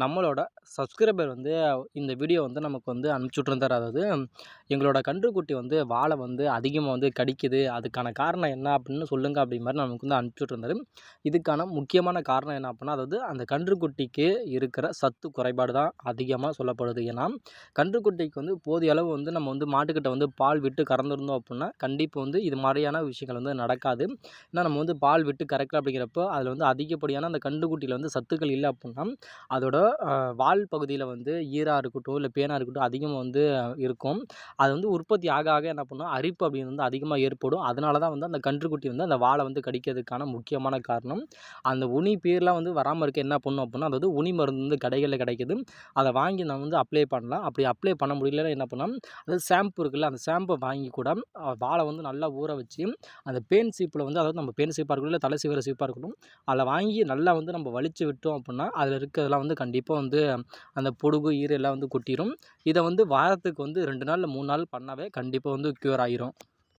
நம்மளோட சப்ஸ்கிரைபர் வந்து இந்த வீடியோ வந்து நமக்கு வந்து அனுப்பிச்சி விட்ருந்தாரு. அதாவது எங்களோட கன்றுக்குட்டி வந்து வாழை வந்து அதிகமாக வந்து கடிக்குது. அதுக்கான காரணம் என்ன அப்படின்னு சொல்லுங்க அப்படி மாதிரி நமக்கு வந்து அனுப்பிச்சி விட்ருந்தாரு. இதுக்கான முக்கியமான காரணம் என்ன அப்படின்னா, அதாவது அந்த கன்றுக்குட்டிக்கு இருக்கிற சத்து குறைபாடு தான் அதிகமாக சொல்லப்படுது. ஏன்னா கன்றுக்குட்டிக்கு வந்து போதிய அளவு வந்து நம்ம வந்து மாட்டுக்கிட்ட வந்து பால் விட்டு கறந்துருந்தோம் அப்படின்னா கண்டிப்பாக வந்து இது மாதிரியான விஷயங்கள் வந்து நடக்காது. ஏன்னா நம்ம வந்து பால் விட்டு கறக்கல அப்படிங்கிறப்போ அதில் வந்து அதிகப்படியான அந்த கன்றுக்குட்டியில் வந்து சத்துக்கள் இல்லை அப்படின்னா அதோட வால் பகுதியில் வந்து ஈரா இருக்கட்டும், இல்லை பேனா இருக்கட்டும் அதிகமாக வந்து இருக்கும். அது வந்து உற்பத்தி ஆக ஆக என்ன பண்ணும், அரிப்பு அப்படின்னு வந்து அதிகமாக ஏற்படும். அதனால தான் வந்து அந்த கன்றுக்குட்டி வந்து அந்த வாலை வந்து கடிக்கிறதுக்கான முக்கியமான காரணம். அந்த உனி பேர்லாம் வந்து வராமல் இருக்க என்ன பண்ணும் அப்படின்னா, அதாவது உனி மருந்து வந்து கடைகளில் கிடைக்குது. அதை வாங்கி நம்ம வந்து அப்ளை பண்ணலாம். அப்படி அப்ளை பண்ண முடியலன்னா என்ன பண்ணலாம், அதாவது ஷாம்பு இருக்குல்ல, அந்த ஷாம்பை வாங்கி கூட வாலை வந்து நல்லா ஊற வச்சு அந்த பேன் சீப்பில் வந்து, அதாவது நம்ம பேன் சீப்பாக இருக்கட்டும், இல்லை தலை சீவுற சீப்பாக இருக்கட்டும், அதில் வாங்கி நல்லா வந்து நம்ம வலிச்சு விட்டோம் அப்படின்னா அதில் இருக்கிறதெல்லாம் வந்து கண்டிப்பாக வந்து அந்த பொடுகு ஈறு எல்லாம் வந்து கொட்டிடும். இதை வந்து வாரத்துக்கு வந்து 2 நாள் இல்லை 3 நாள் பண்ணாவே கண்டிப்பாக வந்து க்யூர் ஆகிரும்.